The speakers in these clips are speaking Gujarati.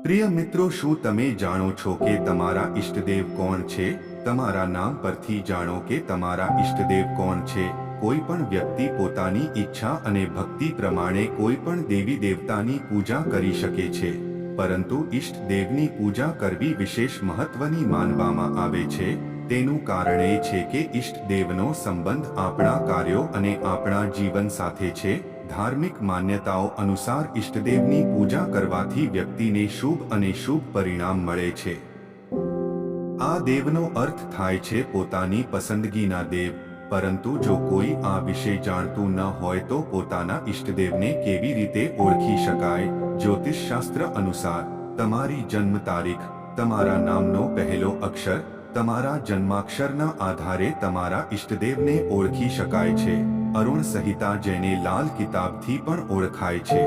પ્રિય મિત્રો, શું તમે જાણો છો કે તમારા ઈષ્ટદેવ કોણ છે? તમારા નામ પરથી જાણો કે તમારા ઈષ્ટદેવ કોણ છે. કોઈ પણ વ્યક્તિ પોતાની ઈચ્છા અને ભક્તિ પ્રમાણે કોઈ પણ દેવી દેવતાની પૂજા કરી શકે છે, પરંતુ ઈષ્ટદેવની પૂજા કરવી વિશેષ મહત્વની માનવામાં આવે છે. તેનું કારણ એ છે કે ઈષ્ટદેવનો સંબંધ આપણા કાર્યો અને આપણા જીવન સાથે છે. ધાર્મિક માન્યતાઓ અનુસાર ઈષ્ટદેવની પૂજા કરવાથી વ્યક્તિને શુભ અને શુભ પરિણામ મળે છે. આ દેવનો અર્થ થાય છે પોતાની પસંદગીના દેવ. પરંતુ જો કોઈ આ વિશે જાણતું ન હોય તો પોતાના ઈષ્ટદેવને કેવી રીતે ઓળખી શકાય? જ્યોતિષશાસ્ત્ર અનુસાર તમારી જન્મ તારીખ, તમારા નામનો પહેલો અક્ષર, તમારા જન્માક્ષરના આધારે તમારા ઈષ્ટદેવને ઓળખી શકાય છે. અરુણ સંહિતા, જેને લાલ કિતાબથી પણ ઓળખાય છે,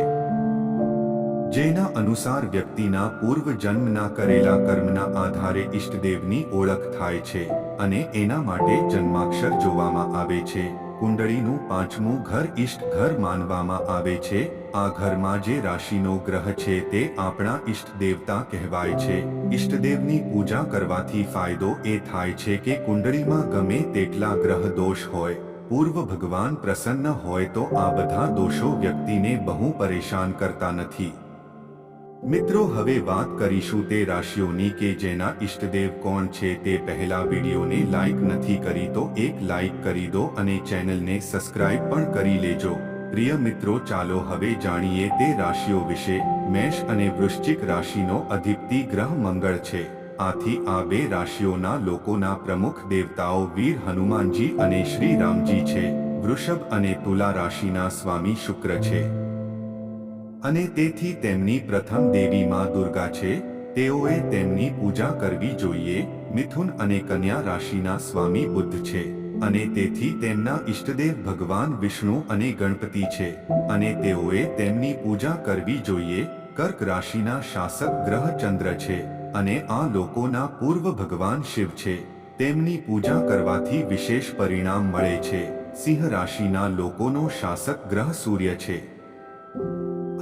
જેના અનુસાર વ્યક્તિના પૂર્વ જન્મના કરેલા કર્મના આધારે ઈષ્ટદેવની ઓળખ થાય છે અને એના માટે જન્માક્ષર જોવામાં આવે છે. કુંડળીનું પાંચમું ઘર ઈષ્ટ ઘર માનવામાં આવે છે. આ ઘરમાં જે રાશિનો ગ્રહ છે તે આપણા ઈષ્ટ દેવતા કહેવાય છે. ઈષ્ટદેવની પૂજા કરવાથી ફાયદો એ થાય છે કે કુંડળીમાં ગમે તેટલા ગ્રહ દોષ હોય, પૂર્વ ભગવાન પ્રસન્ન હોય તો આ બધા દોષો વ્યક્તિને બહુ પરેશાન કરતા નથી. મિત્રો, હવે વાત કરીશું તે રાશિઓની કે જેના ઈષ્ટદેવ કોણ છે. તે પહેલા વિડીયોને લાઈક નથી કરી તો એક લાઈક કરી દો અને ચેનલને સબસ્ક્રાઇબ પણ કરી લેજો. પ્રિય મિત્રો, ચાલો હવે જાણીએ તે રાશિઓ વિશે. મેષ અને વૃશ્ચિક રાશિનો અધિપતિ ગ્રહ મંગળ છે. આથી આ બે રાશિઓના લોકોના પ્રમુખ દેવતાઓ વીર હનુમાનજી અને શ્રી રામજી છે. વૃષભ અને તુલા રાશિના સ્વામી શુક્ર છે અને તેથી તેમની પ્રથમ દેવી માં દુર્ગા છે. તેઓએ તેમની પૂજા કરવી જોઈએ. મિથુન અને કન્યા રાશિના સ્વામી બુદ્ધ છે અને તેથી તેમના ઈષ્ટદેવ ભગવાન વિષ્ણુ અને ગણપતિ છે અને તેઓએ તેમની પૂજા કરવી જોઈએ. કર્ક રાશિના શાસક ગ્રહ ચંદ્ર છે અને આ લોકોના પૂર્વ ભગવાન શિવ છે. તેમની પૂજા કરવાથી વિશેષ પરિણામ મળે છે. સિંહ રાશિના લોકોનો શાસક ગ્રહ સૂર્ય છે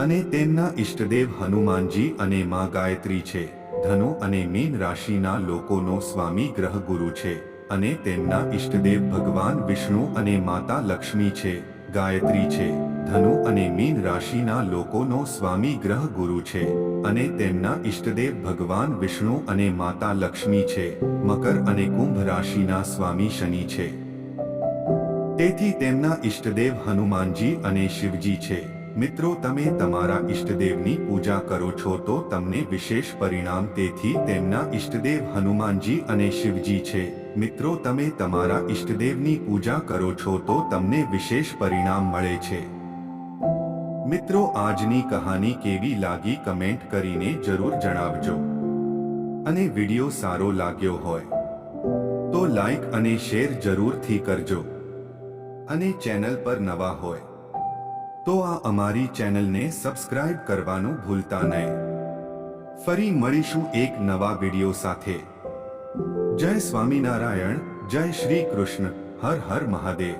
અને તેમના ઈષ્ટદેવ હનુમાનજી અને માં ગાયત્રી છે. ધનુ અને મીન રાશિના લોકોનો સ્વામી ગ્રહ ગુરુ છે અને તેમના ઈષ્ટદેવ ભગવાન વિષ્ણુ અને માતા લક્ષ્મી છે. ગાયત્રી છે. ધનુ અને મીન રાશિના લોકોનો સ્વામી ગ્રહ ગુરુ છે અને તેમના ઈષ્ટદેવ ભગવાન વિષ્ણુ અને માતા લક્ષ્મી છે. મકર અને કુંભ રાશિના સ્વામી શનિ છે. તેથી તેમના ઈષ્ટદેવ હનુમાનજી અને શિવજી છે. મિત્રો, તમે તમારા ઈષ્ટદેવની પૂજા કરો છો તો તમને વિશેષ પરિણામ. તેથી તેમના ઈષ્ટદેવ હનુમાનજી અને શિવજી છે. મિત્રો, તમે તમારા ઈષ્ટદેવની પૂજા કરો છો તો તમને વિશેષ પરિણામ મળે છે. મિત્રો, આજની કહાની કેવી લાગી કમેન્ટ કરીને જરૂર જણાવજો અને વિડીયો સારો લાગ્યો હોય તો લાઈક અને શેર જરૂરથી કરજો અને ચેનલ પર નવા હોય તો આ અમારી ચેનલને સબસ્ક્રાઇબ કરવાનું ભૂલતા નહીં. ફરી મળીશું એક નવા વિડીયો સાથે. જય સ્વામિનારાયણ, જય શ્રી કૃષ્ણ, હર હર મહાદેવ.